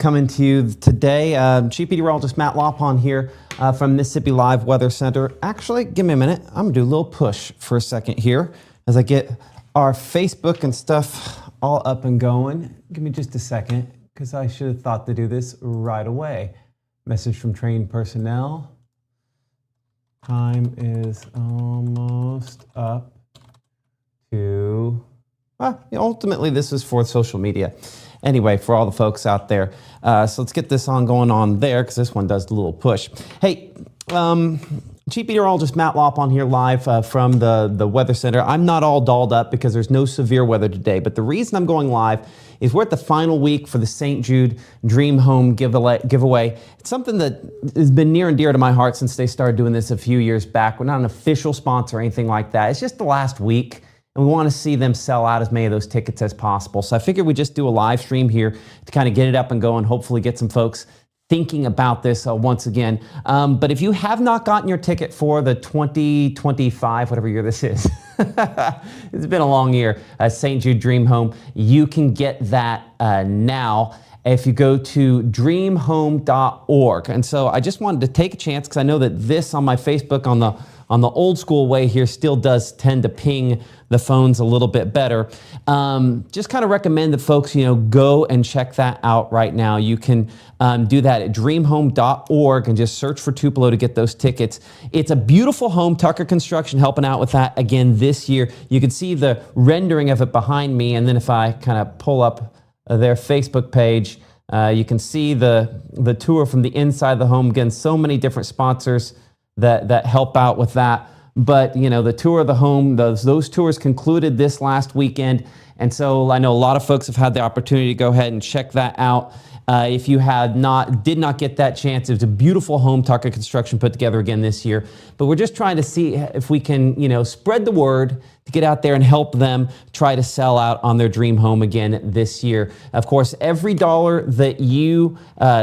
coming to you today. Chief Meteorologist Matt Lopon here from Mississippi Live Weather Center. Actually, give me a minute. I'm going to do a little push for a second here as I get our Facebook and stuff all up and going. Give me just a second because I should have thought to do this right away. Message from trained personnel. Time is almost up to... ultimately, this is for social media. Anyway, for all the folks out there. So let's get this going on there because this one does a little push. Hey, Chief Meteorologist Matt Lopon here live from the Weather Center. I'm not all dolled up because there's no severe weather today, but the reason I'm going live is we're at the final week for the St. Jude Dream Home giveaway. It's something that has been near and dear to my heart since they started doing this a few years back. We're not an official sponsor or anything like that. It's just the last week. And we want to see them sell out as many of those tickets as possible. So I figured we'd just do a live stream here to kind of get it up and going, hopefully get some folks thinking about this once again. But if you have not gotten your ticket for the 2025, whatever year this is, it's been a long year, St. Jude Dream Home, you can get that now if you go to dreamhome.org. And so I just wanted to take a chance because I know that this on my Facebook on the old school way here still does tend to ping the phones a little bit better. Just kind of recommend that folks, go and check that out right now. You can do that at dreamhome.org and just search for Tupelo to get those tickets. It's a beautiful home. Tucker Construction helping out with that again this year. You can see the rendering of it behind me. And then if I kind of pull up their Facebook page, you can see the tour from the inside of the home. Again, so many different sponsors that help out with that. But, the tour of the home, those tours concluded this last weekend. And so I know a lot of folks have had the opportunity to go ahead and check that out. If you did not get that chance, it was a beautiful home Tucker Construction put together again this year. But we're just trying to see if we can, spread the word to get out there and help them try to sell out on their dream home again this year. Of course, every dollar that you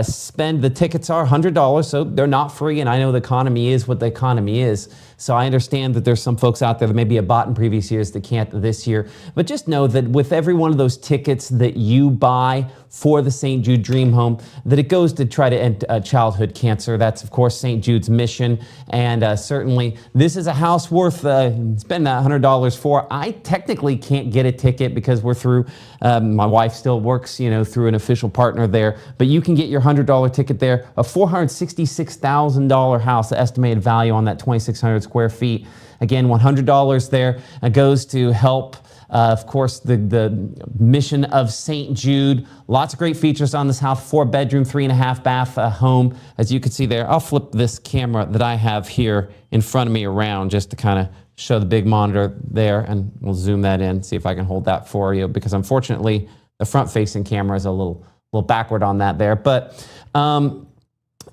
spend, the tickets are $100, so they're not free. And I know the economy is what the economy is. So I understand that there's some folks out there that maybe have bought in previous years that can't this year. But just know that with every one of those tickets that you buy for the St. Jude Dream Home, that it goes to try to end childhood cancer. That's, of course, St. Jude's mission. And certainly, this is a house worth spending that $100 for. I technically can't get a ticket because we're through, my wife still works, through an official partner there. But you can get your $100 ticket there. A $466,000 house, the estimated value on that 2,600 square feet. Again, $100 there goes to help, of course, the mission of St. Jude. Lots of great features on this house. 4-bedroom, 3.5 bath home. As you can see there, I'll flip this camera that I have here in front of me around just to kind of show the big monitor there, and we'll zoom that in, see if I can hold that for you, because unfortunately the front-facing camera is a little backward on that there. But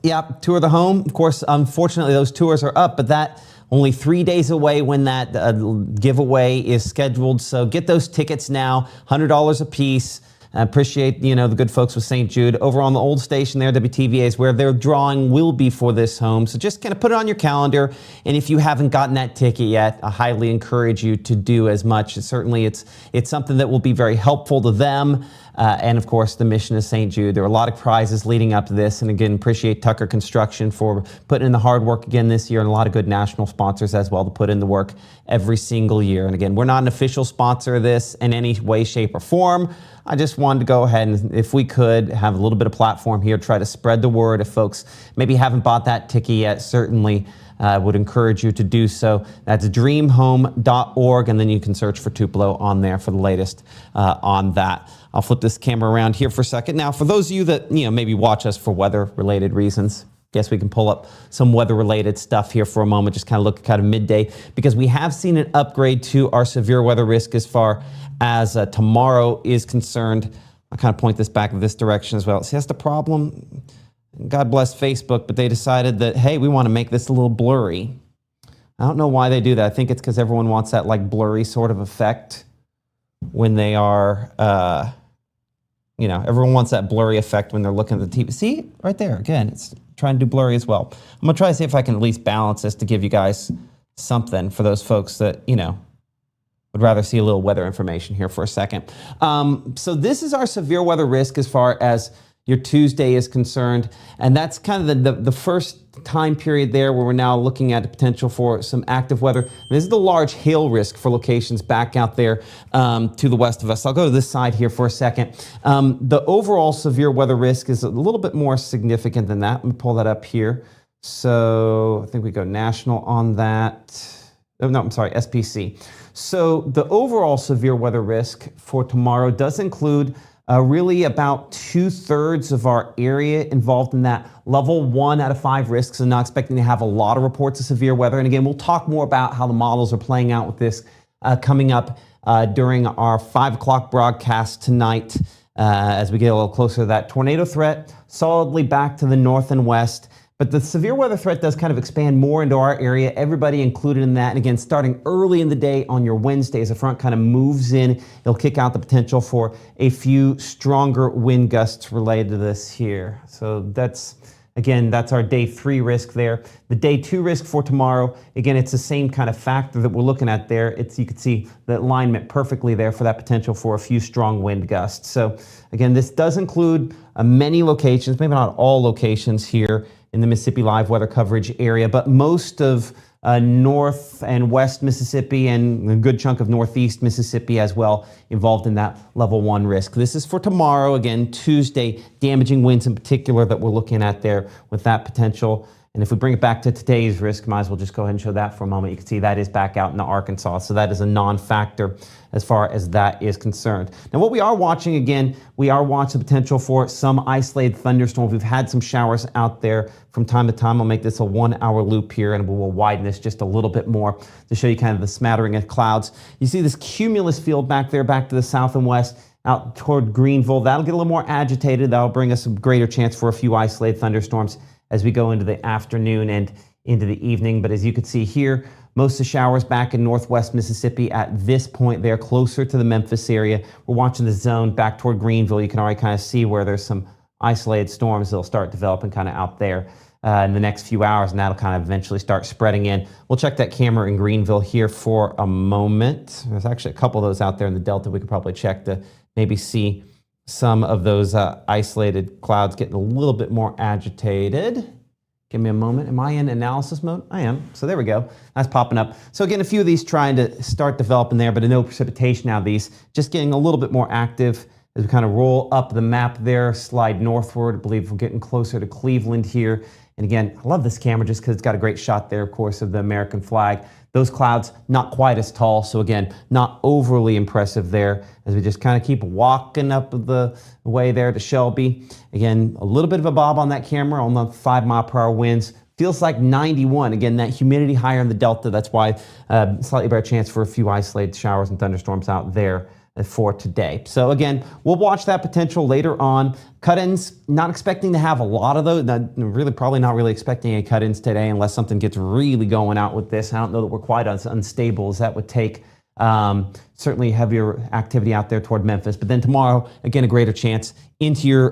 yeah, tour of the home. Of course, unfortunately those tours are up, but that only 3 days away when that giveaway is scheduled. So get those tickets now, $100 a piece. I appreciate, the good folks with St. Jude. Over on the old station there, WTVA, is where their drawing will be for this home. So just kind of put it on your calendar. And if you haven't gotten that ticket yet, I highly encourage you to do as much. Certainly, it's something that will be very helpful to them. And of course, the mission of St. Jude. There are a lot of prizes leading up to this. And again, appreciate Tucker Construction for putting in the hard work again this year, and a lot of good national sponsors as well to put in the work every single year. And again, we're not an official sponsor of this in any way, shape, or form. I just wanted to go ahead and, if we could, have a little bit of platform here, try to spread the word. If folks maybe haven't bought that ticket yet, certainly would encourage you to do so. That's dreamhome.org, and then you can search for Tupelo on there for the latest on that. I'll flip this camera around here for a second. Now, for those of you that maybe watch us for weather-related reasons, guess we can pull up some weather-related stuff here for a moment, just kind of look at kind of midday, because we have seen an upgrade to our severe weather risk as far as tomorrow is concerned. I'll kind of point this back in this direction as well. See, that's the problem. God bless Facebook, but they decided that, hey, we want to make this a little blurry. I don't know why they do that. I think it's because everyone wants that blurry sort of effect when they are, everyone wants that blurry effect when they're looking at the TV. See, right there, again, it's trying to do blurry as well. I'm going to try to see if I can at least balance this to give you guys something for those folks that, would rather see a little weather information here for a second. So this is our severe weather risk as far as your Tuesday is concerned. And that's kind of the first time period there where we're now looking at the potential for some active weather. And this is the large hail risk for locations back out there to the west of us. I'll go to this side here for a second. The overall severe weather risk is a little bit more significant than that. Let me pull that up here. So I think we go national on that. Oh, no, I'm sorry, SPC. So the overall severe weather risk for tomorrow does include really about 2/3 of our area involved in that level 1 out of 5 risks, and not expecting to have a lot of reports of severe weather. And again, we'll talk more about how the models are playing out with this coming up during our 5 o'clock broadcast tonight as we get a little closer to that tornado threat, solidly back to the north and west. But the severe weather threat does kind of expand more into our area, everybody included in that. And again, starting early in the day on your Wednesday, as the front kind of moves in, it'll kick out the potential for a few stronger wind gusts related to this here. So that's, again, that's our day 3 risk there. The day 2 risk for tomorrow, again, it's the same kind of factor that we're looking at there. It's, you can see the alignment perfectly there for that potential for a few strong wind gusts. So again, this does include many locations, maybe not all locations here in the Mississippi Live weather coverage area, but most of north and west Mississippi and a good chunk of northeast Mississippi as well involved in that level 1 risk. This is for tomorrow, again, Tuesday, damaging winds in particular that we're looking at there with that potential. And if we bring it back to today's risk, might as well just go ahead and show that for a moment. You can see that is back out in Arkansas. So that is a non-factor as far as that is concerned. Now what we are watching, again, we are watching the potential for some isolated thunderstorms. We've had some showers out there from time to time. I'll make this a 1-hour loop here and we'll widen this just a little bit more to show you kind of the smattering of clouds. You see this cumulus field back there, back to the south and west, out toward Greenville. That'll get a little more agitated. That'll bring us a greater chance for a few isolated thunderstorms as we go into the afternoon and into the evening. But as you can see here, most of the showers back in northwest Mississippi at this point there, closer to the Memphis area. We're watching the zone back toward Greenville. You can already kind of see where there's some isolated storms that'll start developing kind of out there in the next few hours, and that'll kind of eventually start spreading in. We'll check that camera in Greenville here for a moment. There's actually a couple of those out there in the Delta we could probably check to maybe see some of those isolated clouds getting a little bit more agitated. Give me a moment. Am I in analysis mode? I am. So there we go. That's popping up. So again, a few of these trying to start developing there, but no precipitation out of these. Just getting a little bit more active as we kind of roll up the map there, slide northward. I believe we're getting closer to Cleveland here. And again, I love this camera just because it's got a great shot there, of course, of the American flag. Those clouds, not quite as tall. So again, not overly impressive there as we just kind of keep walking up the way there to Shelby. Again, a little bit of a bob on that camera on the 5-mile-per-hour winds. Feels like 91. Again, that humidity higher in the Delta. That's why slightly better chance for a few isolated showers and thunderstorms out there for today. So again, we'll watch that potential later on. Cut-ins, not expecting to have a lot of those. Probably not really expecting any cut-ins today unless something gets really going out with this. I don't know that we're quite as unstable as that would take. Certainly heavier activity out there toward Memphis. But then tomorrow, again, a greater chance into your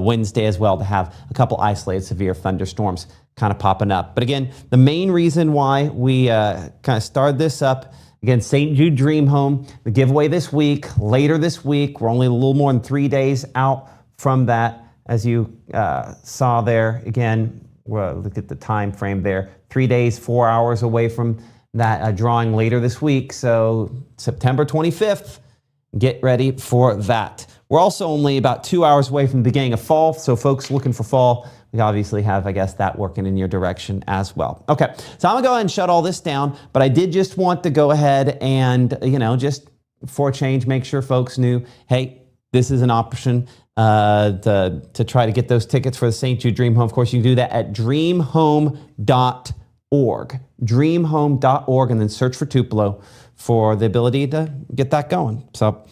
Wednesday as well to have a couple isolated severe thunderstorms kind of popping up. But again, the main reason why we kind of started this up, again, St. Jude Dream Home, the giveaway this week, later this week. We're only a little more than 3 days out from that. As you saw there, again, look at the time frame there. 3 days, 4 hours away from that drawing later this week. So September 25th, get ready for that. We're also only about 2 hours away from the beginning of fall. So folks looking for fall, we obviously have, I guess, that working in your direction as well. Okay, so I'm gonna go ahead and shut all this down, but I did just want to go ahead and, just for a change, make sure folks knew, hey, this is an option to try to get those tickets for the St. Jude Dream Home. Of course, you can do that at dreamhome.org, dreamhome.org, and then search for Tupelo for the ability to get that going. So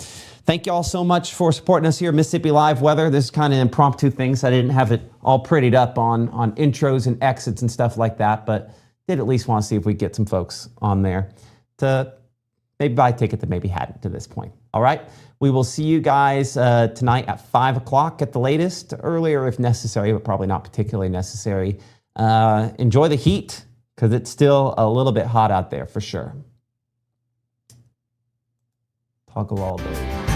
thank you all so much for supporting us here at Mississippi Live Weather. This is kind of impromptu things. I didn't have it all prettied up on intros and exits and stuff like that, but did at least want to see if we get some folks on there to maybe buy a ticket that maybe hadn't to this point. All right, we will see you guys tonight at 5 o'clock at the latest, earlier if necessary, but probably not particularly necessary. Enjoy the heat because it's still a little bit hot out there for sure. Toggle all those.